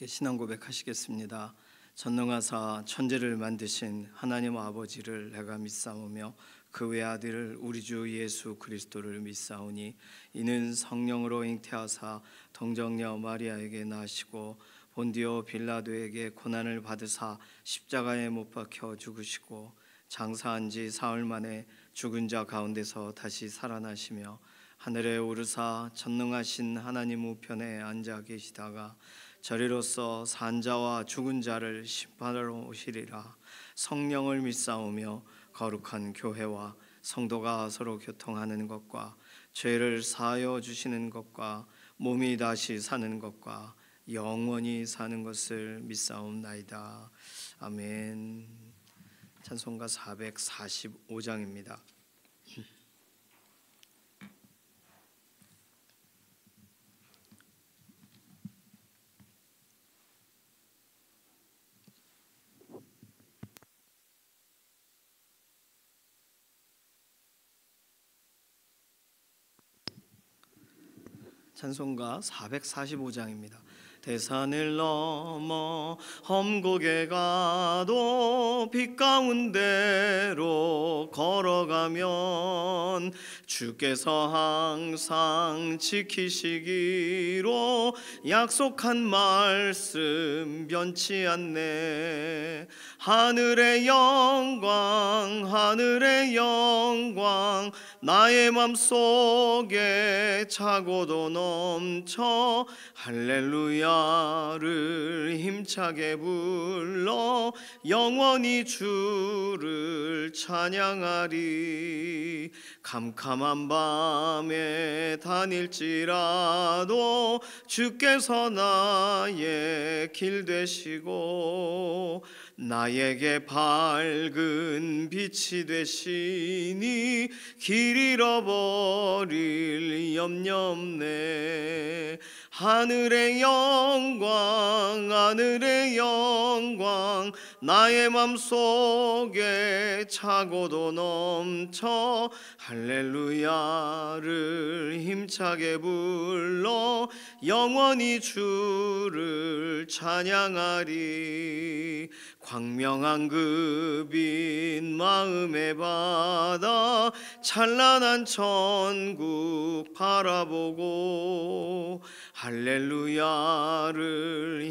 신앙 고백하시겠습니다. 전능하사 천지를 만드신 하나님 아버지를 내가 믿사오며 그 외아들을 우리 주 예수 그리스도를 믿사오니 이는 성령으로 잉태하사 동정녀 마리아에게 나시고 본디오 빌라도에게 고난을 받으사 십자가에 못 박혀 죽으시고 장사한 지 사흘 만에 죽은 자 가운데서 다시 살아나시며 하늘에 오르사 전능하신 하나님 우편에 앉아 계시다가 저리로서 산자와 죽은 자를 심판하러 오시리라. 성령을 믿사오며 거룩한 교회와 성도가 서로 교통하는 것과 죄를 사하여 주시는 것과 몸이 다시 사는 것과 영원히 사는 것을 믿사옵나이다. 아멘. 찬송가 445장입니다. 찬송가 445장입니다. 대산을 넘어 험곡에 가도 빛 가운데로 걸어가면 주께서 항상 지키시기로 약속한 말씀 변치 않네. 하늘의 영광 하늘의 영광 나의 맘속에 차고도 넘쳐 할렐루야를 힘차게 불러 영원히 주를 찬양하리. 캄캄한 밤에 다닐지라도 주께서 나의 길 되시고 나에게 밝은 빛이 되시니 길 잃어버릴 염려 없네. 하늘의 영광 하늘의 영광 나의 맘속에 차고도 넘쳐 할렐루야를 힘차게 불러 영원히 주를 찬양하리. 광명한 그 빛 마음에 받아 찬란한 천국 바라보고 할렐루야를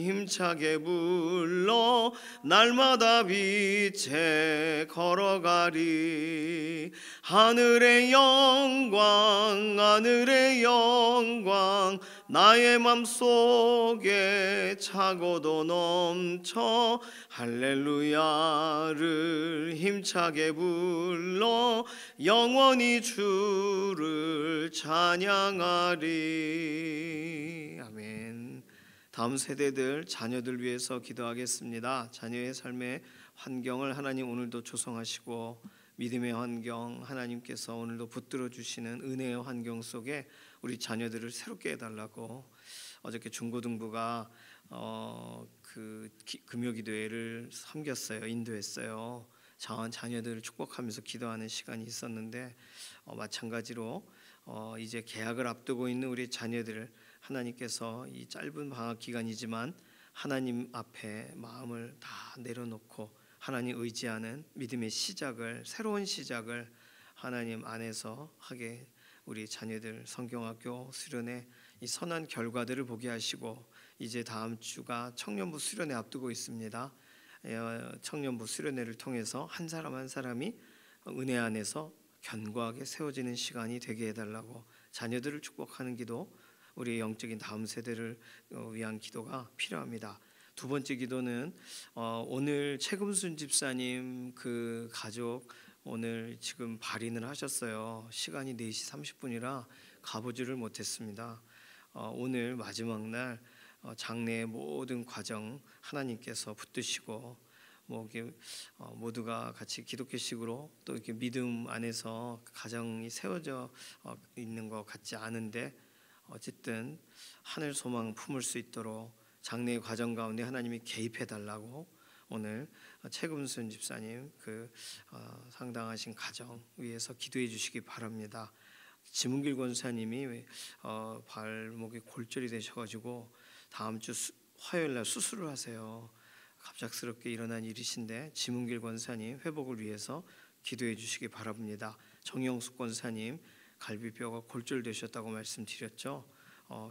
힘차게 불러 날마다 빛에 걸어가리. 하늘의 영광 하늘의 영광 나의 맘속에 차고도 넘쳐 할렐루야를 힘차게 불러 영원히 주를 찬양하리. 아멘. 다음 세대들 자녀들 위해서 기도하겠습니다. 자녀의 삶의 환경을 하나님 오늘도 조성하시고 믿음의 환경 하나님께서 오늘도 붙들어 주시는 은혜의 환경 속에 우리 자녀들을 새롭게 해달라고 어저께 중고등부가 금요기도회를 섬겼어요. 인도했어요. 자녀들을 축복하면서 기도하는 시간이 있었는데 마찬가지로 이제 개학을 앞두고 있는 우리 자녀들을 하나님께서 이 짧은 방학 기간이지만 하나님 앞에 마음을 다 내려놓고 하나님 의지하는 믿음의 시작을 새로운 시작을 하나님 안에서 하게 우리 자녀들 성경학교 수련회 이 선한 결과들을 보게 하시고 이제 다음 주가 청년부 수련회 앞두고 있습니다. 청년부 수련회를 통해서 한 사람 한 사람이 은혜 안에서 견고하게 세워지는 시간이 되게 해달라고 자녀들을 축복하는 기도 우리 영적인 다음 세대를 위한 기도가 필요합니다. 두 번째 기도는 오늘 최금순 집사님 그 가족 오늘 지금 발인을 하셨어요. 시간이 4시 30분이라 가보지를 못했습니다. 오늘 마지막 날 장례의 모든 과정 하나님께서 붙드시고 모두가 같이 기독교식으로 또 이렇게 믿음 안에서 가정이 세워져 있는 것 같지 않은데 어쨌든 하늘 소망 품을 수 있도록 장례의 과정 가운데 하나님이 개입해 달라고 오늘 최금순 집사님 그 상당하신 가정 위해서 기도해 주시기 바랍니다. 지문길 권사님이 발목에 골절이 되셔가지고 다음 주 화요일 날 수술을 하세요. 갑작스럽게 일어난 일이신데 지문길 권사님 회복을 위해서 기도해 주시기 바랍니다. 정영숙 권사님 갈비뼈가 골절되셨다고 말씀드렸죠.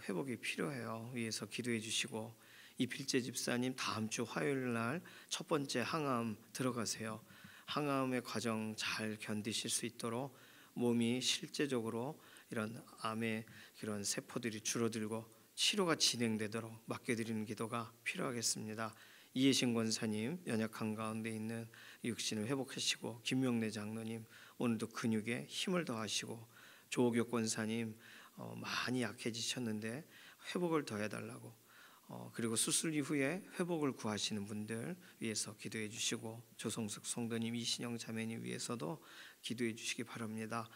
회복이 필요해요. 위해서 기도해 주시고, 이필재 집사님 다음 주 화요일 날 첫 번째 항암 들어가세요. 항암의 과정 잘 견디실 수 있도록 몸이 실제적으로 이런 암의 그런 세포들이 줄어들고 치료가 진행되도록 맡겨드리는 기도가 필요하겠습니다. 이혜신 권사님 연약한 가운데 있는 육신을 회복하시고, 김명래 장로님 오늘도 근육에 힘을 더하시고, 조옥혁 권사님 많이 약해지셨는데 회복을 더해달라고, 그리고 수술 이후에 회복을 구하시는 분들 위해서 기도해 주시고, 조성숙 성도님, 이신영 자매님 위해서도 기도해 주시기 바랍니다.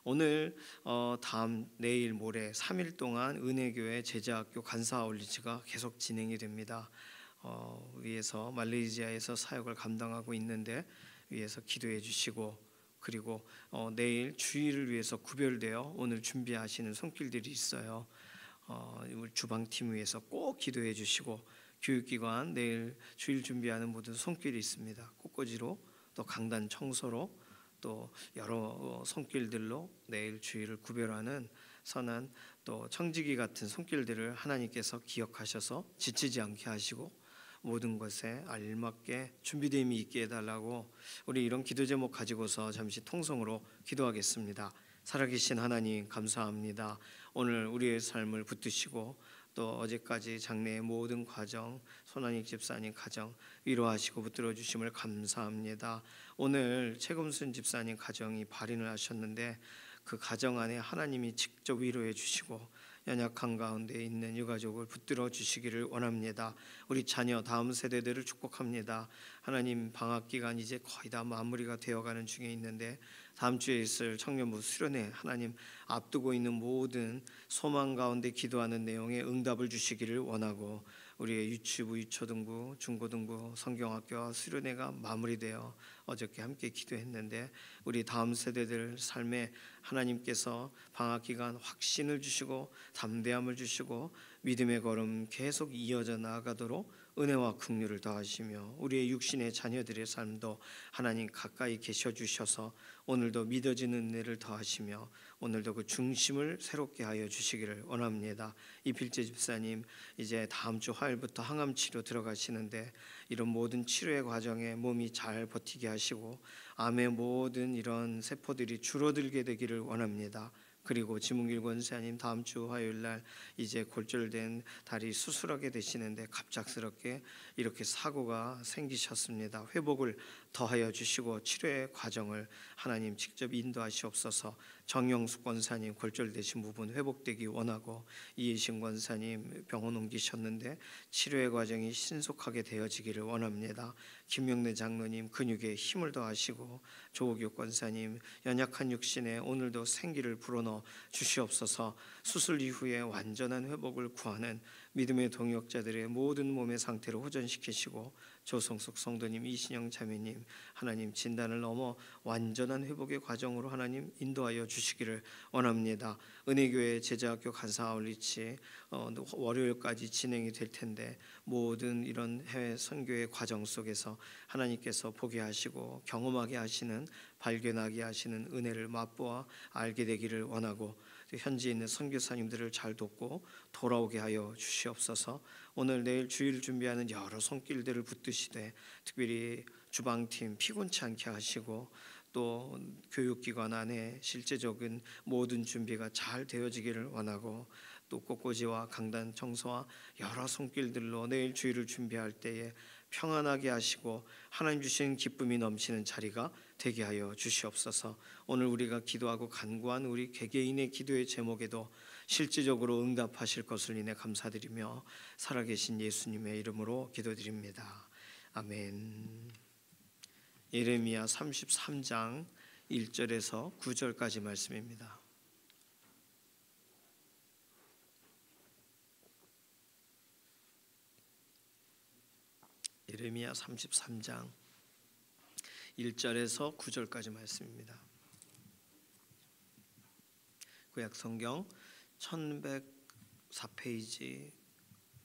오늘 다음 내일 모레 3일 동안 은혜교회 제자학교 간사 아울리치가 계속 진행이 됩니다. 위에서 말레이시아에서 사역을 감당하고 있는데 위에서 기도해 주시고, 그리고 내일 주일을 위해서 구별되어 오늘 준비하시는 손길들이 있어요. 우리 주방팀 위해서 꼭 기도해 주시고, 교육기관 내일 주일 준비하는 모든 손길이 있습니다. 꽃꽂이로 또 강단 청소로 또 여러 손길들로 내일 주일을 구별하는 선한 또 청지기 같은 손길들을 하나님께서 기억하셔서 지치지 않게 하시고 모든 것에 알맞게 준비됨이 있게 해달라고, 우리 이런 기도 제목 가지고서 잠시 통성으로 기도하겠습니다. 살아계신 하나님 감사합니다. 오늘 우리의 삶을 붙드시고 또 어제까지 장래의 모든 과정, 손한익 집사님 가정 위로하시고 붙들어 주심을 감사합니다. 오늘 최금순 집사님 가정이 발인을 하셨는데 그 가정 안에 하나님이 직접 위로해 주시고 연약한 가운데 있는 유가족을 붙들어 주시기를 원합니다. 우리 자녀 다음 세대들을 축복합니다. 하나님, 방학 기간 이제 거의 다 마무리가 되어가는 중에 있는데 다음 주에 있을 청년부 수련회 하나님 앞두고 있는 모든 소망 가운데 기도하는 내용에 응답을 주시기를 원하고, 우리의 유치부, 유초등부, 중고등부 성경학교와 수련회가 마무리되어 어저께 함께 기도했는데 우리 다음 세대들 삶에 하나님께서 방학 기간 확신을 주시고 담대함을 주시고 믿음의 걸음 계속 이어져 나아가도록 은혜와 긍휼을 더하시며, 우리의 육신의 자녀들의 삶도 하나님 가까이 계셔 주셔서 오늘도 믿어지는 은혜를 더하시며 오늘도 그 중심을 새롭게 하여 주시기를 원합니다. 이필재 집사님 이제 다음 주 화요일부터 항암 치료 들어가시는데 이런 모든 치료의 과정에 몸이 잘 버티게 하시고 암의 모든 이런 세포들이 줄어들게 되기를 원합니다. 그리고 지문길 권사님 다음 주 화요일 날 이제 골절된 다리 수술하게 되시는데 갑작스럽게 이렇게 사고가 생기셨습니다. 회복을 더하여 주시고 치료의 과정을 하나님 직접 인도하시옵소서. 정영숙 권사님 골절되신 부분 회복되기 원하고, 이혜신 권사님 병원 옮기셨는데 치료의 과정이 신속하게 되어지기를 원합니다. 김명래 장로님 근육에 힘을 더하시고, 조옥육 권사님 연약한 육신에 오늘도 생기를 불어넣어 주시옵소서. 수술 이후에 완전한 회복을 구하는 믿음의 동역자들의 모든 몸의 상태를 호전시키시고, 조성숙 성도님, 이신영 자매님 하나님 진단을 넘어 완전한 회복의 과정으로 하나님 인도하여 주시기를 원합니다. 은혜교회 제자학교 간사 아울리치 월요일까지 진행이 될 텐데 모든 이런 해외 선교의 과정 속에서 하나님께서 보게 하시고 경험하게 하시는, 발견하게 하시는 은혜를 맛보아 알게 되기를 원하고, 현지에 있는 선교사님들을 잘 돕고 돌아오게 하여 주시옵소서. 오늘 내일 주일 준비하는 여러 손길들을 붙드시되 특별히 주방팀 피곤치 않게 하시고 또 교육기관 안에 실제적인 모든 준비가 잘 되어지기를 원하고, 또 꽃꽂이와 강단 청소와 여러 손길들로 내일 주일을 준비할 때에 평안하게 하시고 하나님 주신 기쁨이 넘치는 자리가 되게 하여 주시옵소서. 오늘 우리가 기도하고 간구한 우리 개개인의 기도의 제목에도 실질적으로 응답하실 것을 인해 감사드리며 살아계신 예수님의 이름으로 기도드립니다. 아멘. 예레미야 33장 1절에서 9절까지 말씀입니다. 예레미야 33장 1절에서 9절까지 말씀입니다. 구약 성경 1104페이지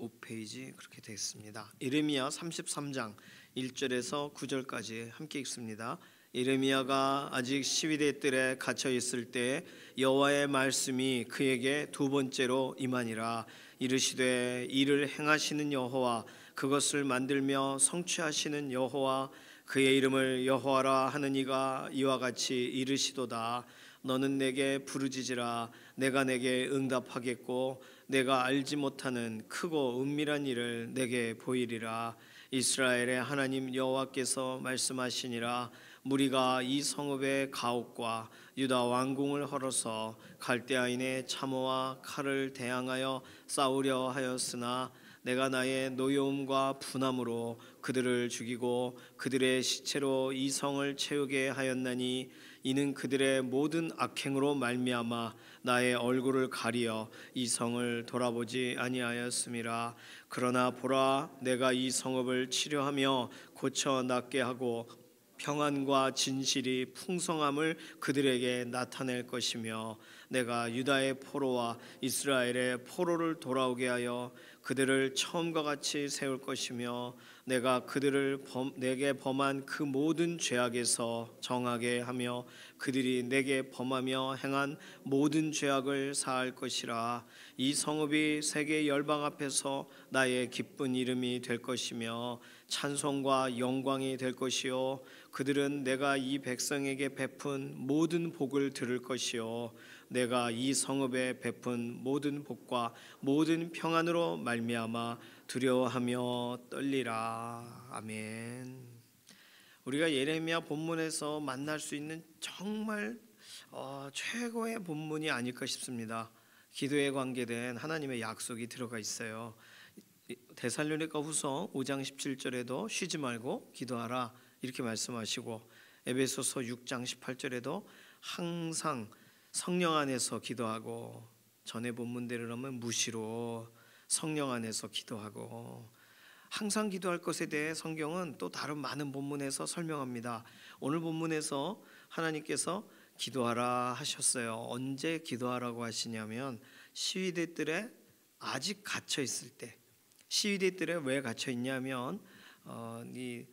5페이지 그렇게 되어 있습니다. 예레미야 33장 1절에서 9절까지 함께 읽습니다. 예레미야가 아직 시위대 뜰에 갇혀 있을 때 여호와의 말씀이 그에게 두 번째로 임하니라. 이르시되 이를 행하시는 여호와, 그것을 만들며 성취하시는 여호와, 그의 이름을 여호와라 하는 이가 이와 같이 이르시도다. 너는 내게 부르짖으라. 내가 내게 응답하겠고 내가 알지 못하는 크고 은밀한 일을 내게 보이리라. 이스라엘의 하나님 여호와께서 말씀하시니라. 무리가 이 성읍의 가옥과 유다 왕궁을 헐어서 갈대아인의 참호와 칼을 대항하여 싸우려 하였으나 내가 나의 노여움과 분함으로 그들을 죽이고 그들의 시체로 이 성을 채우게 하였나니 이는 그들의 모든 악행으로 말미암아 나의 얼굴을 가리어 이 성을 돌아보지 아니하였음이라. 그러나 보라, 내가 이 성읍을 치료하며 고쳐 낫게 하고 평안과 진실이 풍성함을 그들에게 나타낼 것이며 내가 유다의 포로와 이스라엘의 포로를 돌아오게 하여 그들을 처음과 같이 세울 것이며 내가 그들을 내게 범한 그 모든 죄악에서 정하게 하며 그들이 내게 범하며 행한 모든 죄악을 사할 것이라. 이 성읍이 세계 열방 앞에서 나의 기쁜 이름이 될 것이며 찬송과 영광이 될 것이요 그들은 내가 이 백성에게 베푼 모든 복을 들을 것이요 내가 이 성읍에 베푼 모든 복과 모든 평안으로 말미암아 두려워하며 떨리라. 아멘. 우리가 예레미야 본문에서 만날 수 있는 정말 최고의 본문이 아닐까 싶습니다. 기도에 관계된 하나님의 약속이 들어가 있어요. 데살로니가 후서 5장 17절에도 쉬지 말고 기도하라 이렇게 말씀하시고, 에베소서 6장 18절에도 항상 성령 안에서 기도하고, 전에 본문대로 하면 무시로 성령 안에서 기도하고, 항상 기도할 것에 대해 성경은 또 다른 많은 본문에서 설명합니다. 오늘 본문에서 하나님께서 기도하라 하셨어요. 언제 기도하라고 하시냐면 시위대 뜰에 아직 갇혀 있을 때. 시위대 뜰에 왜 갇혀 있냐면 이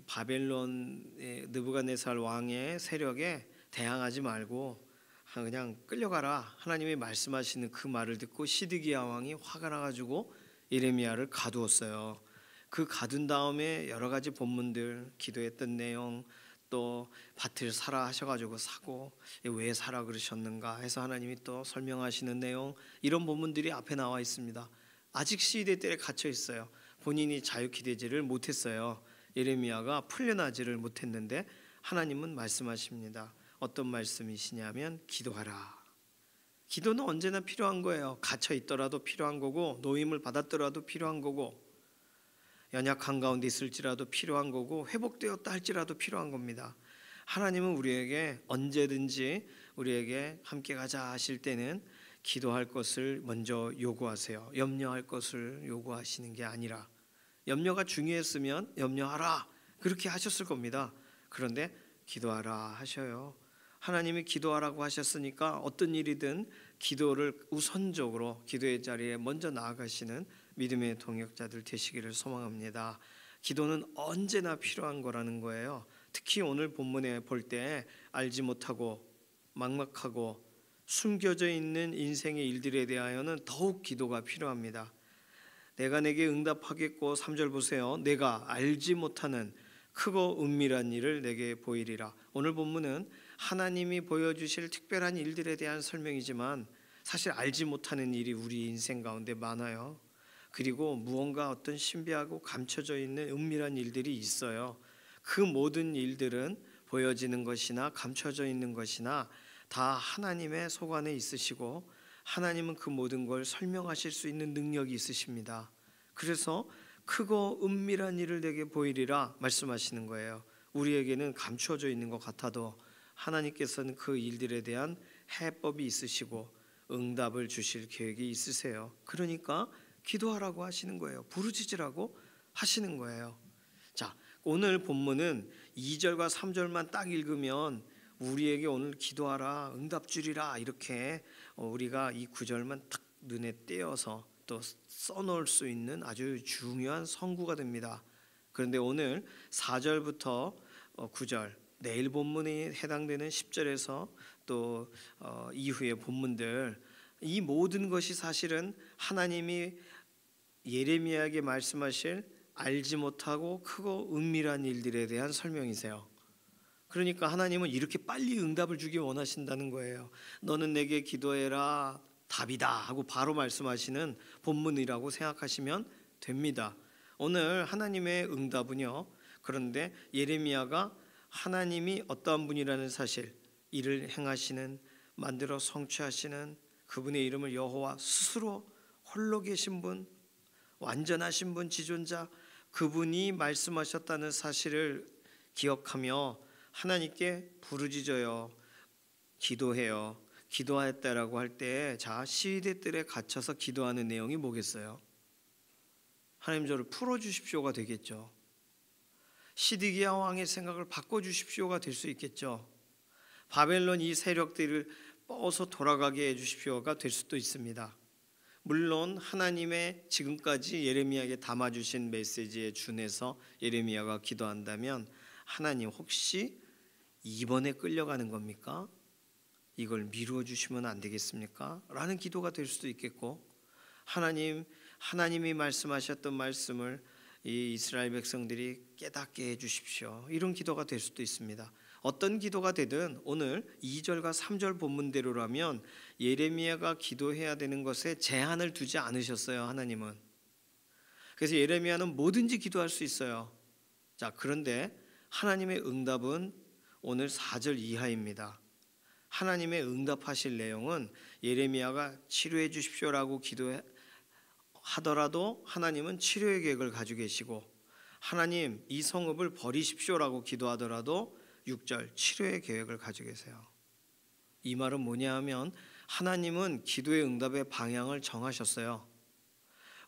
바벨론 느부갓네살 왕의 세력에 대항하지 말고 그냥 끌려가라. 하나님이 말씀하시는 그 말을 듣고 시드기야 왕이 화가 나가지고 예레미야를 가두었어요. 그 가둔 다음에 여러 가지 본문들, 기도했던 내용, 또 밭을 사라 하셔가지고 사고 왜 사라 그러셨는가 해서 하나님이 또 설명하시는 내용, 이런 본문들이 앞에 나와 있습니다. 아직 시대 때에 갇혀 있어요. 본인이 자유케 되지를 못했어요. 예레미야가 풀려나지를 못했는데 하나님은 말씀하십니다. 어떤 말씀이시냐면 기도하라. 기도는 언제나 필요한 거예요. 갇혀 있더라도 필요한 거고, 노임을 받았더라도 필요한 거고, 연약한 가운데 있을지라도 필요한 거고, 회복되었다 할지라도 필요한 겁니다. 하나님은 우리에게 언제든지 우리에게 함께 가자 하실 때는 기도할 것을 먼저 요구하세요. 염려할 것을 요구하시는 게 아니라, 염려가 중요했으면 염려하라 그렇게 하셨을 겁니다. 그런데 기도하라 하셔요. 하나님이 기도하라고 하셨으니까 어떤 일이든 기도를 우선적으로 기도의 자리에 먼저 나아가시는 믿음의 동역자들 되시기를 소망합니다. 기도는 언제나 필요한 거라는 거예요. 특히 오늘 본문에 볼 때 알지 못하고 막막하고 숨겨져 있는 인생의 일들에 대하여는 더욱 기도가 필요합니다. 내가 내게 응답하겠고, 3절 보세요. 내가 알지 못하는 크고 은밀한 일을 내게 보이리라. 오늘 본문은 하나님이 보여주실 특별한 일들에 대한 설명이지만 사실 알지 못하는 일이 우리 인생 가운데 많아요. 그리고 무언가 어떤 신비하고 감춰져 있는 은밀한 일들이 있어요. 그 모든 일들은 보여지는 것이나 감춰져 있는 것이나 다 하나님의 소관에 있으시고, 하나님은 그 모든 걸 설명하실 수 있는 능력이 있으십니다. 그래서 크고 은밀한 일을 내게 보이리라 말씀하시는 거예요. 우리에게는 감추어져 있는 것 같아도 하나님께서는 그 일들에 대한 해법이 있으시고 응답을 주실 계획이 있으세요. 그러니까 기도하라고 하시는 거예요. 부르짖으라고 하시는 거예요. 자, 오늘 본문은 2절과 3절만 딱 읽으면 우리에게 오늘 기도하라, 응답 주리라 이렇게 우리가 이 구절만 딱 눈에 띄어서 또 써놓을 수 있는 아주 중요한 성구가 됩니다. 그런데 오늘 4절부터 9절, 내일 본문에 해당되는 10절에서 또 이후의 본문들, 이 모든 것이 사실은 하나님이 예레미야에게 말씀하실 알지 못하고 크고 은밀한 일들에 대한 설명이세요. 그러니까 하나님은 이렇게 빨리 응답을 주기 원하신다는 거예요. 너는 내게 기도해라, 답이다 하고 바로 말씀하시는 본문이라고 생각하시면 됩니다. 오늘 하나님의 응답은요, 그런데 예레미야가 하나님이 어떠한 분이라는 사실, 이를 행하시는, 만들어 성취하시는 그분의 이름을 여호와, 스스로 홀로 계신 분, 완전하신 분, 지존자, 그분이 말씀하셨다는 사실을 기억하며 하나님께 부르짖어요, 기도해요. 기도하였다라고 할 때, 자, 시위대 뜰에 갇혀서 기도하는 내용이 뭐겠어요? 하나님 저를 풀어주십시오가 되겠죠. 시드기야 왕의 생각을 바꿔주십시오가 될 수 있겠죠. 바벨론 이 세력들을 뻗어서 돌아가게 해주십시오가 될 수도 있습니다. 물론 하나님의 지금까지 예레미야에게 담아주신 메시지에 준해서 예레미야가 기도한다면, 하나님 혹시 이번에 끌려가는 겁니까? 이걸 미루어 주시면 안 되겠습니까? 라는 기도가 될 수도 있겠고, 하나님이 말씀하셨던 말씀을 이 이스라엘 백성들이 깨닫게 해주십시오, 이런 기도가 될 수도 있습니다. 어떤 기도가 되든 오늘 2절과 3절 본문대로라면 예레미야가 기도해야 되는 것에 제한을 두지 않으셨어요, 하나님은. 그래서 예레미야는 뭐든지 기도할 수 있어요. 자, 그런데 하나님의 응답은 오늘 4절 이하입니다. 하나님의 응답하실 내용은 예레미야가 치료해 주십시오라고 기도하더라도 하나님은 치료의 계획을 가지고 계시고, 하나님 이 성읍을 버리십시오라고 기도하더라도 6절 치료의 계획을 가지고 계세요. 이 말은 뭐냐 하면, 하나님은 기도의 응답의 방향을 정하셨어요.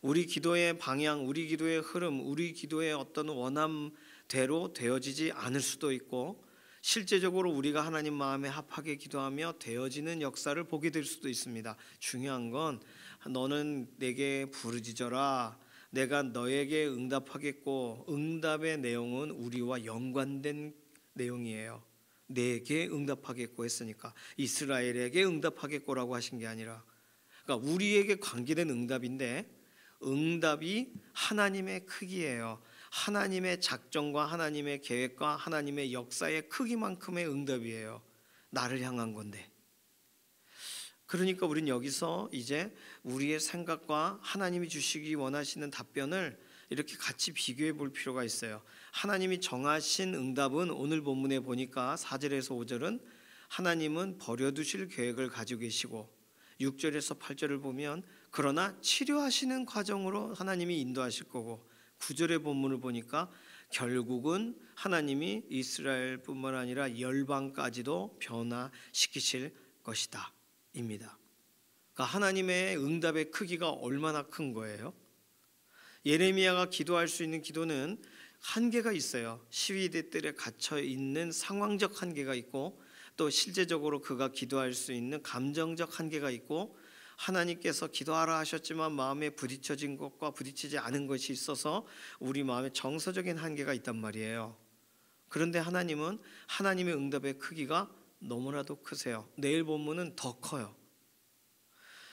우리 기도의 방향, 우리 기도의 흐름, 우리 기도의 어떤 원함대로 되어지지 않을 수도 있고, 실제적으로 우리가 하나님 마음에 합하게 기도하며 되어지는 역사를 보게 될 수도 있습니다. 중요한 건 너는 내게 부르짖어라, 내가 너에게 응답하겠고, 응답의 내용은 우리와 연관된 내용이에요. 내게 응답하겠고 했으니까 이스라엘에게 응답하겠고라고 하신 게 아니라, 그러니까 우리에게 관계된 응답인데, 응답이 하나님의 크기예요. 하나님의 작정과 하나님의 계획과 하나님의 역사의 크기만큼의 응답이에요. 나를 향한 건데. 그러니까 우린 여기서 이제 우리의 생각과 하나님이 주시기 원하시는 답변을 이렇게 같이 비교해 볼 필요가 있어요. 하나님이 정하신 응답은 오늘 본문에 보니까 4절에서 5절은 하나님은 버려두실 계획을 가지고 계시고, 6절에서 8절을 보면 그러나 치료하시는 과정으로 하나님이 인도하실 거고, 9절의 본문을 보니까 결국은 하나님이 이스라엘뿐만 아니라 열방까지도 변화시키실 것이다 입니다. 그러니까 하나님의 응답의 크기가 얼마나 큰 거예요? 예레미야가 기도할 수 있는 기도는 한계가 있어요. 시위대 뜰에 갇혀 있는 상황적 한계가 있고, 또 실제적으로 그가 기도할 수 있는 감정적 한계가 있고, 하나님께서 기도하라 하셨지만 마음에 부딪혀진 것과 부딪히지 않은 것이 있어서 우리 마음에 정서적인 한계가 있단 말이에요. 그런데 하나님은 하나님의 응답의 크기가 너무나도 크세요. 내일 본문은 더 커요.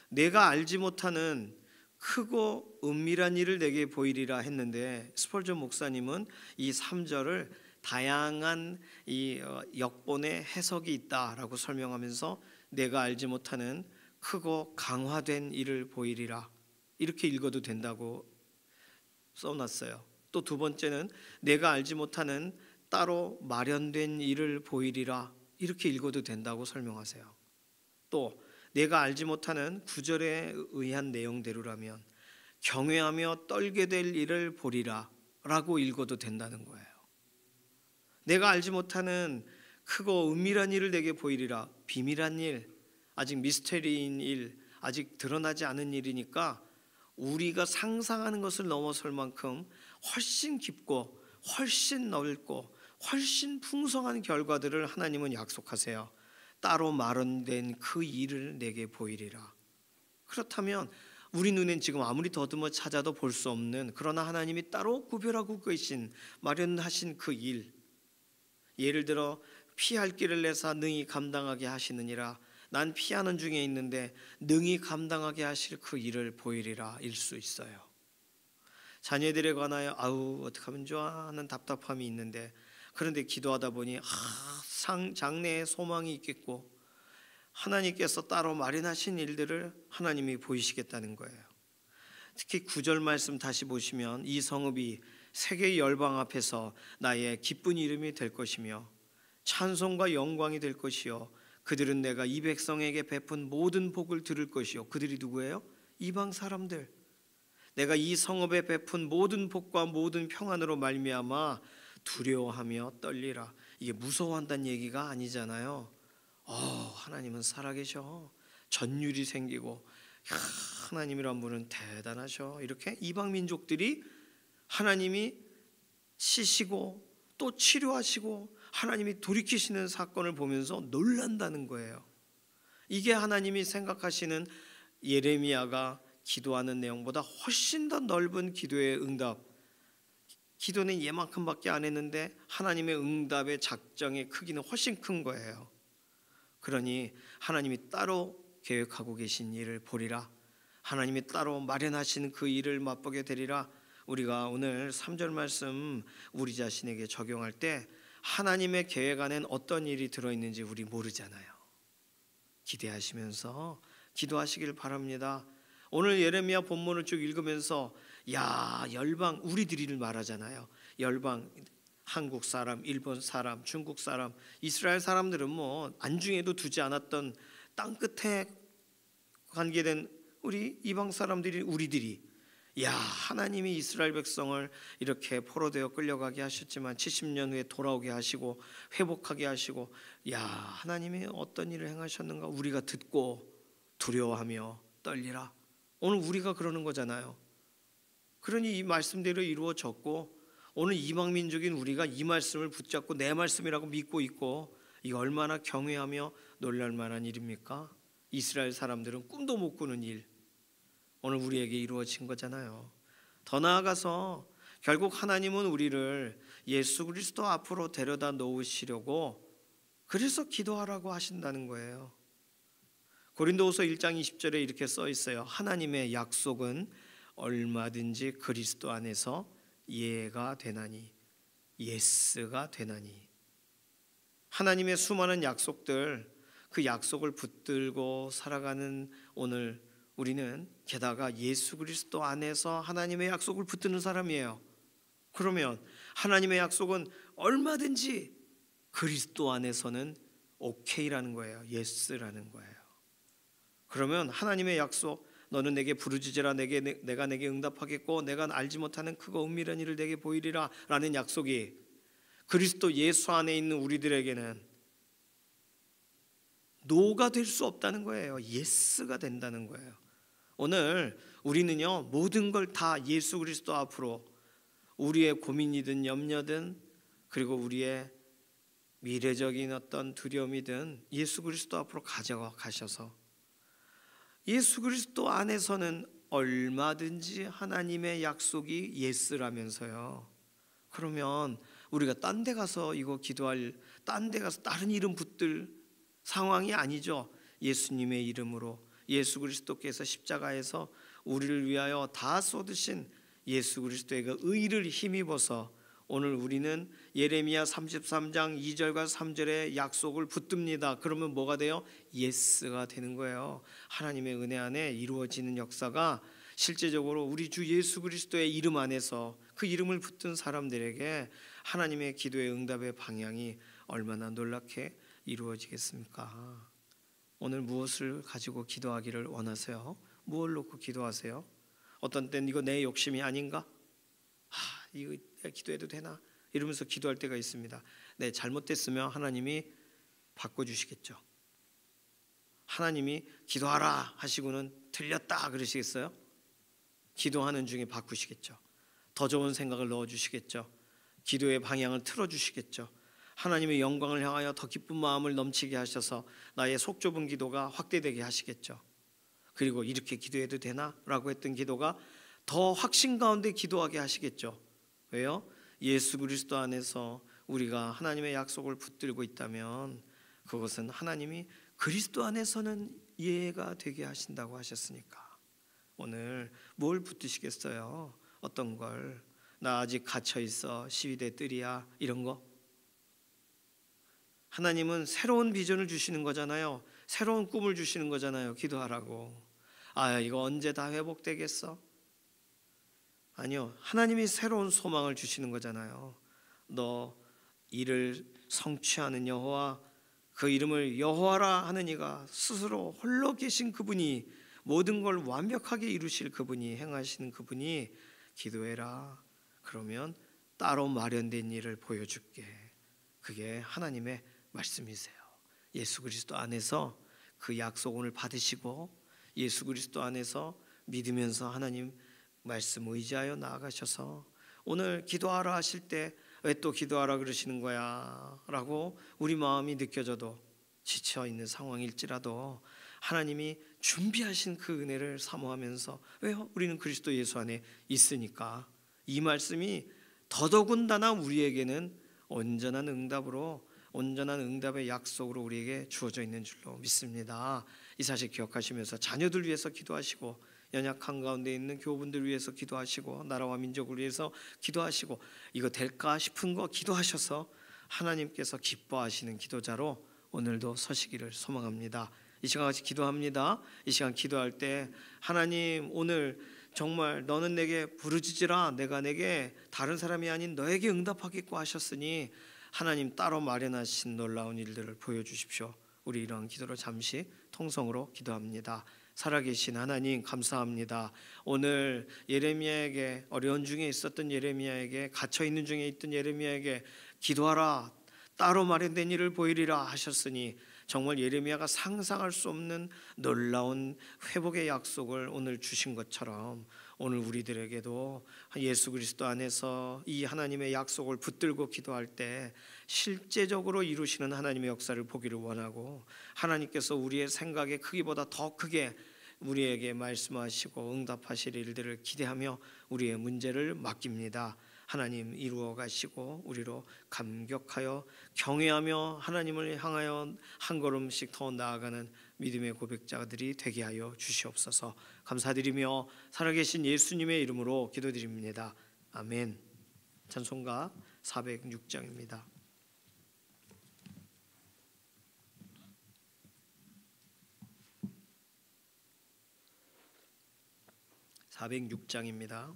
내가 알지 못하는 크고 은밀한 일을 내게 보이리라 했는데, 스펄전 목사님은 이 3절을 다양한 이 역본의 해석이 있다라고 설명하면서 내가 알지 못하는 크고 강화된 일을 보이리라, 이렇게 읽어도 된다고 써놨어요. 또 두 번째는 내가 알지 못하는 따로 마련된 일을 보이리라, 이렇게 읽어도 된다고 설명하세요. 또 내가 알지 못하는 9절에 의한 내용대로라면 경외하며 떨게 될 일을 보리라 라고 읽어도 된다는 거예요. 내가 알지 못하는 크고 은밀한 일을 내게 보이리라, 비밀한 일, 아직 미스테리인 일, 아직 드러나지 않은 일이니까 우리가 상상하는 것을 넘어설 만큼 훨씬 깊고 훨씬 넓고 훨씬 풍성한 결과들을 하나님은 약속하세요. 따로 마련된 그 일을 내게 보이리라. 그렇다면 우리 눈엔 지금 아무리 더듬어 찾아도 볼 수 없는, 그러나 하나님이 따로 구별하고 계신 마련하신 그 일, 예를 들어 피할 길을 내사 능히 감당하게 하시느니라. 난 피하는 중에 있는데 능히 감당하게 하실 그 일을 보이리라 일 수 있어요. 자녀들에 관하여 아우 어떻게 하면 좋아 하는 답답함이 있는데, 그런데 기도하다 보니 장래에 소망이 있겠고 하나님께서 따로 마련하신 일들을 하나님이 보이시겠다는 거예요. 특히 9절 말씀 다시 보시면 이 성읍이 세계 열방 앞에서 나의 기쁜 이름이 될 것이며 찬송과 영광이 될 것이요 그들은 내가 이 백성에게 베푼 모든 복을 들을 것이요. 그들이 누구예요? 이방 사람들. 내가 이 성읍에 베푼 모든 복과 모든 평안으로 말미암아 두려워하며 떨리라. 이게 무서워한다는 얘기가 아니잖아요. 하나님은 살아계셔. 전율이 생기고 하나님이란 분은 대단하셔. 이렇게 이방 민족들이 하나님이 치시고 또 치료하시고 하나님이 돌이키시는 사건을 보면서 놀란다는 거예요. 이게 하나님이 생각하시는 예레미야가 기도하는 내용보다 훨씬 더 넓은 기도의 응답. 기도는 얘만큼밖에 안 했는데 하나님의 응답의 작정의 크기는 훨씬 큰 거예요. 그러니 하나님이 따로 계획하고 계신 일을 보리라. 하나님이 따로 마련하신 그 일을 맛보게 되리라. 우리가 오늘 3절 말씀 우리 자신에게 적용할 때 하나님의 계획 안엔 어떤 일이 들어있는지 우리 모르잖아요. 기대하시면서 기도하시길 바랍니다. 오늘 예레미야 본문을 쭉 읽으면서 열방, 우리들이를 말하잖아요. 열방, 한국 사람, 일본 사람, 중국 사람, 이스라엘 사람들은 뭐 안중에도 두지 않았던 땅끝에 관계된 우리 이방 사람들이, 우리들이 하나님이 이스라엘 백성을 이렇게 포로되어 끌려가게 하셨지만 70년 후에 돌아오게 하시고 회복하게 하시고 하나님이 어떤 일을 행하셨는가 우리가 듣고 두려워하며 떨리라. 오늘 우리가 그러는 거잖아요. 그러니 이 말씀대로 이루어졌고 오늘 이방 민족인 우리가 이 말씀을 붙잡고 내 말씀이라고 믿고 있고, 이 얼마나 경외하며 놀랄 만한 일입니까? 이스라엘 사람들은 꿈도 못 꾸는 일 오늘 우리에게 이루어진 거잖아요. 더 나아가서 결국 하나님은 우리를 예수 그리스도 앞으로 데려다 놓으시려고 그래서 기도하라고 하신다는 거예요. 고린도후서 1장 20절에 이렇게 써 있어요. 하나님의 약속은 얼마든지 그리스도 안에서 예가 되나니, 예스가 되나니. 하나님의 수많은 약속들, 그 약속을 붙들고 살아가는 오늘 우리는 게다가 예수 그리스도 안에서 하나님의 약속을 붙드는 사람이에요. 그러면 하나님의 약속은 얼마든지 그리스도 안에서는 오케이라는 거예요. 예스라는 거예요. 그러면 하나님의 약속, 너는 내게 부르짖으라 내가 내게 응답하겠고 내가 알지 못하는 크고 은밀한 일을 내게 보이리라 라는 약속이 그리스도 예수 안에 있는 우리들에게는 노가 될 수 없다는 거예요. 예스가 된다는 거예요. 오늘 우리는요 모든 걸 다 예수 그리스도 앞으로, 우리의 고민이든 염려든 그리고 우리의 미래적인 어떤 두려움이든 예수 그리스도 앞으로 가져가 가셔서 예수 그리스도 안에서는 얼마든지 하나님의 약속이 예스라면서요. 그러면 우리가 딴 데 가서 이거 기도할, 딴 데 가서 다른 이름 붙들 상황이 아니죠. 예수님의 이름으로 예수 그리스도께서 십자가에서 우리를 위하여 다 쏟으신 예수 그리스도의 그 의를 힘입어서 오늘 우리는 예레미야 33장 2절과 3절의 약속을 붙듭니다. 그러면 뭐가 돼요? 예스가 되는 거예요. 하나님의 은혜 안에 이루어지는 역사가 실제적으로 우리 주 예수 그리스도의 이름 안에서 그 이름을 붙든 사람들에게 하나님의 기도의 응답의 방향이 얼마나 놀랍게 이루어지겠습니까? 오늘 무엇을 가지고 기도하기를 원하세요? 무엇을 놓고 기도하세요? 어떤 때는 이거 내 욕심이 아닌가? 이거 내가 기도해도 되나? 이러면서 기도할 때가 있습니다. 네, 잘못됐으면 하나님이 바꿔주시겠죠. 하나님이 기도하라 하시고는 틀렸다 그러시겠어요? 기도하는 중에 바꾸시겠죠. 더 좋은 생각을 넣어주시겠죠. 기도의 방향을 틀어주시겠죠. 하나님의 영광을 향하여 더 기쁜 마음을 넘치게 하셔서 나의 속 좁은 기도가 확대되게 하시겠죠. 그리고 이렇게 기도해도 되나? 라고 했던 기도가 더 확신 가운데 기도하게 하시겠죠. 왜요? 예수 그리스도 안에서 우리가 하나님의 약속을 붙들고 있다면 그것은 하나님이 그리스도 안에서는 이해가 되게 하신다고 하셨으니까 오늘 뭘 붙드시겠어요? 어떤 걸? 나 아직 갇혀 있어, 시위대 뜰이야, 이런 거? 하나님은 새로운 비전을 주시는 거잖아요. 새로운 꿈을 주시는 거잖아요. 기도하라고. 아, 이거 언제 다 회복되겠어? 아니요, 하나님이 새로운 소망을 주시는 거잖아요. 너 이를 성취하는 여호와, 그 이름을 여호와라 하는 이가 스스로 홀로 계신 그분이, 모든 걸 완벽하게 이루실 그분이, 행하시는 그분이 기도해라. 그러면 따로 마련된 일을 보여줄게. 그게 하나님의 말씀이세요. 예수 그리스도 안에서 그 약속 오늘 받으시고 예수 그리스도 안에서 믿으면서 하나님 말씀 의지하여 나아가셔서 오늘 기도하라 하실 때 왜 또 기도하라 그러시는 거야? 라고 우리 마음이 느껴져도, 지쳐있는 상황일지라도 하나님이 준비하신 그 은혜를 사모하면서, 왜요? 우리는 그리스도 예수 안에 있으니까. 이 말씀이 더더군다나 우리에게는 온전한 응답으로, 온전한 응답의 약속으로 우리에게 주어져 있는 줄로 믿습니다. 이 사실 기억하시면서 자녀들 위해서 기도하시고, 연약한 가운데 있는 교우분들 위해서 기도하시고, 나라와 민족을 위해서 기도하시고, 이거 될까 싶은 거 기도하셔서 하나님께서 기뻐하시는 기도자로 오늘도 서시기를 소망합니다. 이 시간 같이 기도합니다. 이 시간 기도할 때 하나님, 오늘 정말 너는 내게 부르짖으라, 내가 내게 다른 사람이 아닌 너에게 응답하겠고 하셨으니 하나님 따로 마련하신 놀라운 일들을 보여주십시오. 우리 이러한 기도로 잠시 통성으로 기도합니다. 살아계신 하나님 감사합니다. 오늘 예레미야에게, 어려운 중에 있었던 예레미야에게, 갇혀있는 중에 있던 예레미야에게 기도하라, 따로 마련된 일을 보이리라 하셨으니 정말 예레미야가 상상할 수 없는 놀라운 회복의 약속을 오늘 주신 것처럼 오늘 우리들에게도 예수 그리스도 안에서 이 하나님의 약속을 붙들고 기도할 때 실제적으로 이루시는 하나님의 역사를 보기를 원하고, 하나님께서 우리의 생각의 크기보다 더 크게 우리에게 말씀하시고 응답하실 일들을 기대하며 우리의 문제를 맡깁니다. 하나님 이루어 가시고 우리로 감격하여 경외하며 하나님을 향하여 한 걸음씩 더 나아가는 믿음의 고백자들이 되게 하여 주시옵소서. 감사드리며 살아계신 예수님의 이름으로 기도드립니다. 아멘. 찬송가 406장입니다. 406장입니다.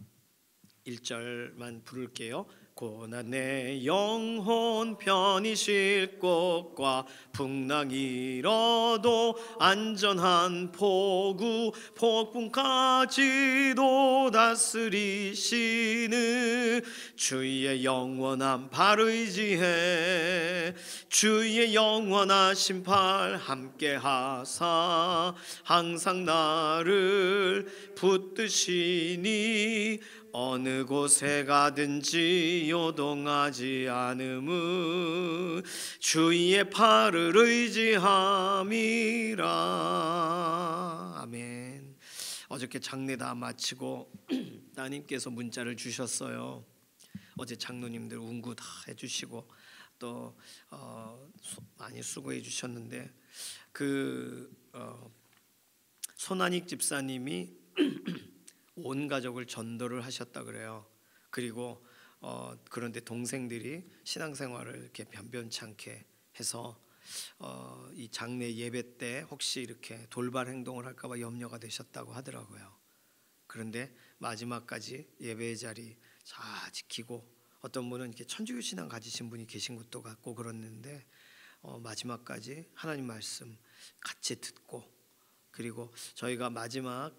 1절만 부를게요. 고난 내 영혼 편히 쉴 곳과 풍랑 일어도 안전한 포구, 폭풍까지도 다스리시는 주의 영원한 팔 의지해 주의 영원하신 팔 함께 하사 항상 나를 붙드시니 어느 곳에 가든지 요동하지 않음은 주의 팔을 의지함이라. 아멘. 어저께 장례 다 마치고 따님께서 문자를 주셨어요. 어제 장로님들 운구 다 해주시고 또 많이 수고해 주셨는데 손한익 집사님이 온 가족을 전도를 하셨다 그래요. 그리고 그런데 동생들이 신앙생활을 이렇게 변변치 않게 해서 이 장례 예배 때 혹시 이렇게 돌발 행동을 할까봐 염려가 되셨다고 하더라고요. 그런데 마지막까지 예배의 자리 잘 지키고, 어떤 분은 이렇게 천주교 신앙 가지신 분이 계신 것도 같고 그랬는데 마지막까지 하나님 말씀 같이 듣고, 그리고 저희가 마지막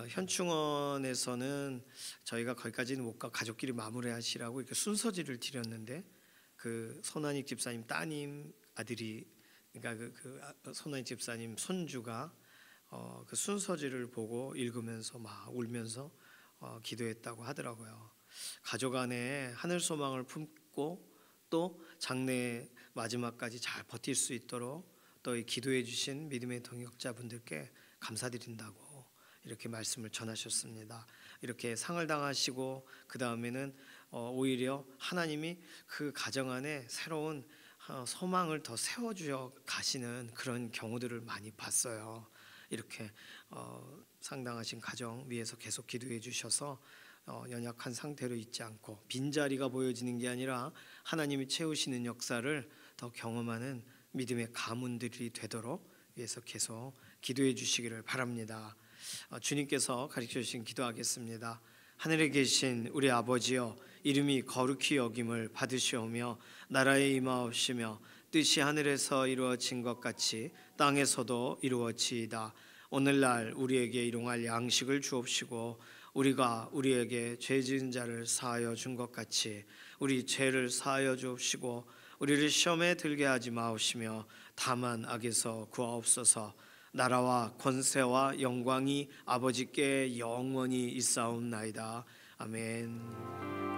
현충원에서는 저희가 거기까지는 못 가 가족끼리 마무리하시라고 이렇게 순서지를 드렸는데 손한익 집사님 따님 아들이, 그러니까 손한익 집사님 손주가 그 순서지를 보고 읽으면서 막 울면서 기도했다고 하더라고요. 가족 안에 하늘 소망을 품고 또 장래 마지막까지 잘 버틸 수 있도록 또 기도해 주신 믿음의 동역자분들께 감사드린다고 이렇게 말씀을 전하셨습니다. 이렇게 상을 당하시고 그 다음에는 오히려 하나님이 그 가정 안에 새로운 소망을 더 세워주어 가시는 그런 경우들을 많이 봤어요. 이렇게 상당하신 가정 위해서 계속 기도해 주셔서 연약한 상태로 있지 않고 빈자리가 보여지는 게 아니라 하나님이 채우시는 역사를 더 경험하는 믿음의 가문들이 되도록 위해서 계속 기도해 주시기를 바랍니다. 주님께서 가르쳐 주신 기도하겠습니다. 하늘에 계신 우리 아버지여, 이름이 거룩히 여김을 받으시오며 나라에 임하옵시며 뜻이 하늘에서 이루어진 것 같이 땅에서도 이루어지이다. 오늘날 우리에게 일용할 양식을 주옵시고 우리가 우리에게 죄 지은 자를 사하여 준 것 같이 우리 죄를 사하여 주옵시고 우리를 시험에 들게 하지 마옵시며 다만 악에서 구하옵소서. 나라와 권세와 영광이 아버지께 영원히 있사옵나이다. 아멘.